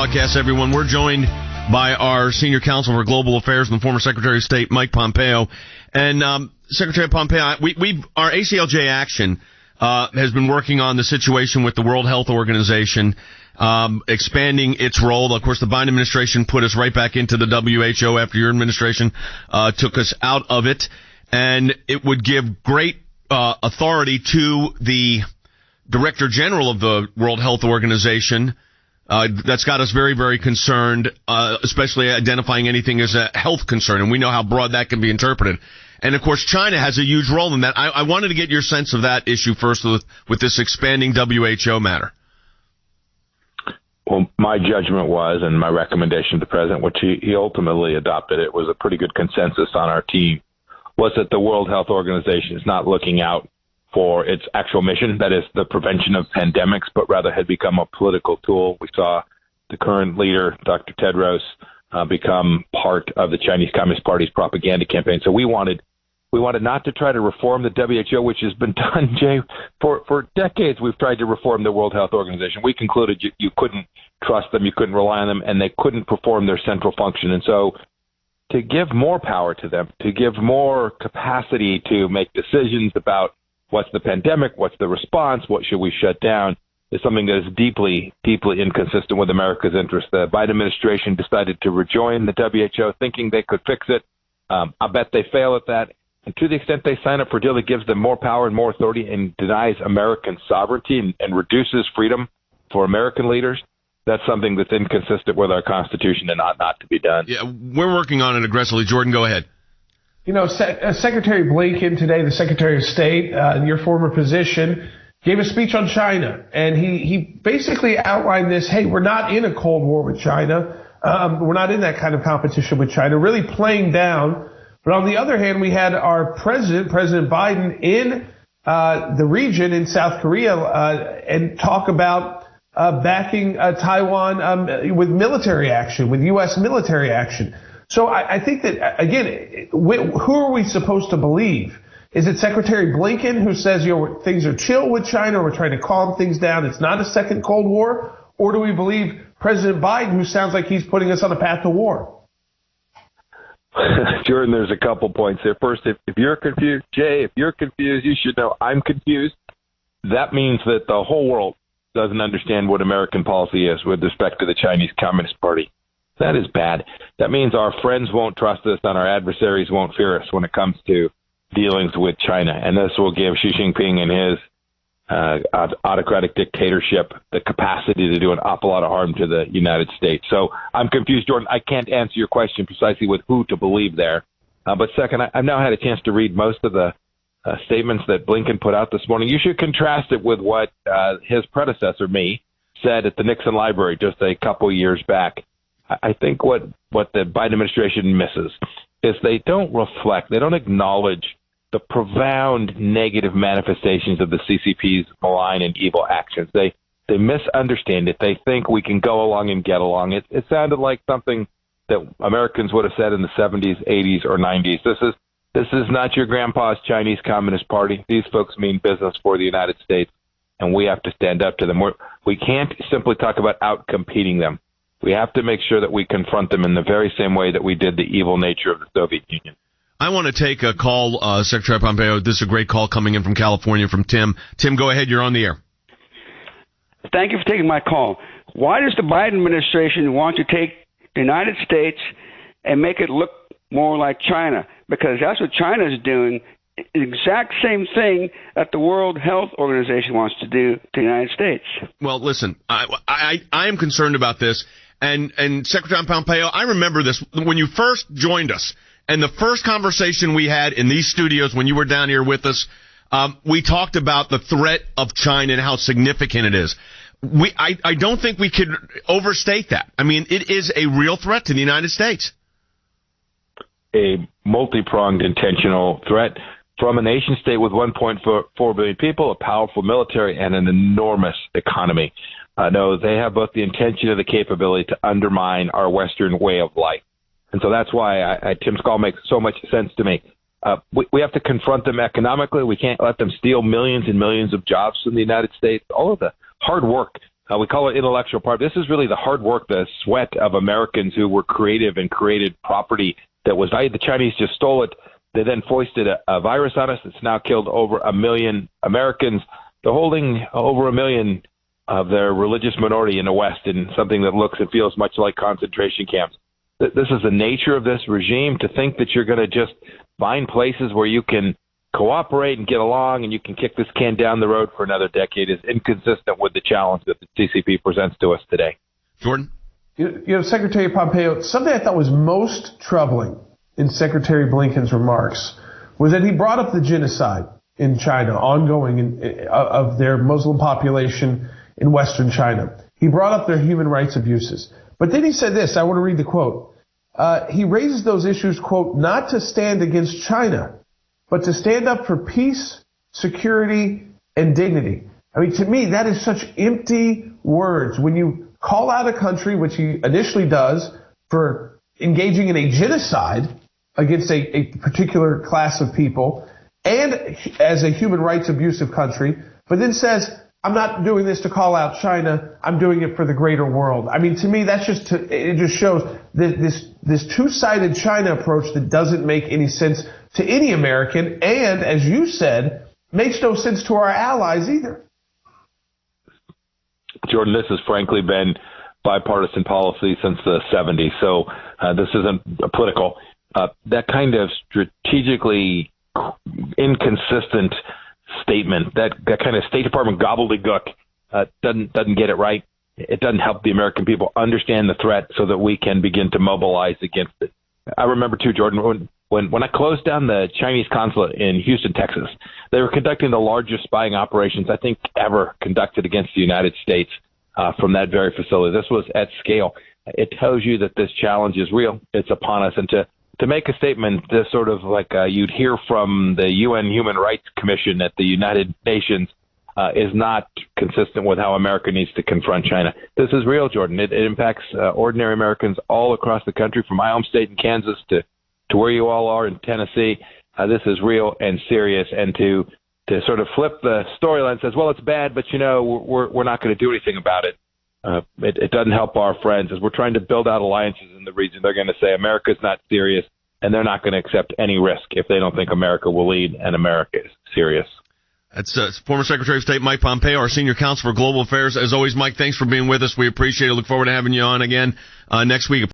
broadcast, everyone. We're joined by our senior counsel for global affairs and the former Secretary of State, Mike Pompeo. And Secretary Pompeo, our ACLJ action has been working on the situation with the World Health Organization, expanding its role. Of course, the Biden administration put us right back into the WHO after your administration took us out of it. And it would give great authority to the Director General of the World Health Organization. That's got us very, very concerned, especially identifying anything as a health concern, and we know how broad that can be interpreted. And, of course, China has a huge role in that. I wanted to get your sense of that issue first with this expanding WHO matter. Well, my judgment was, and my recommendation to the president, which he ultimately adopted, it was a pretty good consensus on our team, was that the World Health Organization is not looking out for its actual mission, that is the prevention of pandemics, but rather had become a political tool. We saw the current leader, Dr. Tedros, become part of the Chinese Communist Party's propaganda campaign. So we wanted not to try to reform the WHO, which has been done, Jay. For decades, we've tried to reform the World Health Organization. We concluded you couldn't trust them, you couldn't rely on them, and they couldn't perform their central function. And so to give more power to them, to give more capacity to make decisions about what's the pandemic, what's the response, what should we shut down, is something that is deeply, deeply inconsistent with America's interests. The Biden administration decided to rejoin the WHO thinking they could fix it. I bet they fail at that. And to the extent they sign up for a deal that gives them more power and more authority and denies American sovereignty and reduces freedom for American leaders, that's something that's inconsistent with our Constitution and ought not to be done. Yeah, we're working on it aggressively. Jordan, go ahead. You know, Secretary Blinken today, the Secretary of State, in your former position, gave a speech on China. And he basically outlined this, hey, we're not in a Cold War with China. We're not in that kind of competition with China, really playing down. But on the other hand, we had our President Biden, in the region in South Korea and talk about backing Taiwan with military action, with U.S. military action. So I think that, again, who are we supposed to believe? Is it Secretary Blinken who says, things are chill with China, we're trying to calm things down, it's not a second Cold War? Or do we believe President Biden, who sounds like he's putting us on a path to war? Jordan, there's a couple points there. First, if you're confused, Jay, if you're confused, you should know I'm confused. That means that the whole world doesn't understand what American policy is with respect to the Chinese Communist Party. That is bad. That means our friends won't trust us and our adversaries won't fear us when it comes to dealings with China. And this will give Xi Jinping and his autocratic dictatorship the capacity to do an awful lot of harm to the United States. So I'm confused, Jordan. I can't answer your question precisely with who to believe there. But second, I've now had a chance to read most of the statements that Blinken put out this morning. You should contrast it with what his predecessor, me, said at the Nixon Library just a couple years back. I think what the Biden administration misses is they don't reflect, they don't acknowledge the profound negative manifestations of the CCP's malign and evil actions. They misunderstand it. They think we can go along and get along. It sounded like something that Americans would have said in the 70s, 80s, or 90s. This is not your grandpa's Chinese Communist Party. These folks mean business for the United States, and we have to stand up to them. We can't simply talk about out-competing them. We have to make sure that we confront them in the very same way that we did the evil nature of the Soviet Union. I want to take a call, Secretary Pompeo. This is a great call coming in from California from Tim. Tim, go ahead. You're on the air. Thank you for taking my call. Why does the Biden administration want to take the United States and make it look more like China? Because that's what China is doing, the exact same thing that the World Health Organization wants to do to the United States. Well, listen, I am concerned about this. And Secretary Pompeo, I remember this when you first joined us, and the first conversation we had in these studios when you were down here with us, we talked about the threat of China and how significant it is. I don't think we could overstate that. I mean, it is a real threat to the United States. A multi-pronged intentional threat from a nation state with 1.4 billion people, a powerful military, and an enormous economy. No, they have both the intention and the capability to undermine our Western way of life. And so that's why Tim's call makes so much sense to me. We have to confront them economically. We can't let them steal millions and millions of jobs from the United States. All of the hard work We call it intellectual property. This is really the hard work, the sweat of Americans who were creative and created property that was valued. The Chinese just stole it. They then foisted a virus on us. It's now killed over 1 million Americans. They're holding over 1 million of their religious minority in the West in something that looks and feels much like concentration camps. This is the nature of this regime, to think that you're going to just find places where you can cooperate and get along and you can kick this can down the road for another decade is inconsistent with the challenge that the CCP presents to us today. Jordan? Secretary Pompeo, something I thought was most troubling in Secretary Blinken's remarks was that he brought up the genocide in China, ongoing of their Muslim population in Western China. He brought up their human rights abuses. But then he said this, I want to read the quote. He raises those issues, quote, not to stand against China, but to stand up for peace, security, and dignity. I mean, to me, that is such empty words. When you call out a country, which he initially does, for engaging in a genocide against a particular class of people, and as a human rights abusive country, but then says, I'm not doing this to call out China, I'm doing it for the greater world. I mean, to me, it just shows this two-sided China approach that doesn't make any sense to any American, and, as you said, makes no sense to our allies either. Jordan, this has frankly been bipartisan policy since the 70s, so this isn't political. That kind of strategically inconsistent statement, that kind of State Department gobbledygook doesn't get it right. It doesn't help the American people understand the threat so that we can begin to mobilize against it. I remember, too, Jordan, when I closed down the Chinese consulate in Houston, Texas, they were conducting the largest spying operations I think ever conducted against the United States from that very facility. This was at scale. It tells you that this challenge is real. It's upon us. And to make a statement this sort of like you'd hear from the UN Human Rights Commission at the United Nations is not consistent with how America needs to confront China. This is real, Jordan. It impacts ordinary Americans all across the country, from my home state in Kansas to where you all are in Tennessee. This is real and serious. And to sort of flip the storyline says, well, it's bad, but, we're not going to do anything about it. It doesn't help our friends. As we're trying to build out alliances in the region, they're going to say America's not serious, and they're not going to accept any risk if they don't think America will lead and America is serious. That's former Secretary of State Mike Pompeo, our Senior Counsel for Global Affairs. As always, Mike, thanks for being with us. We appreciate it. Look forward to having you on again next week.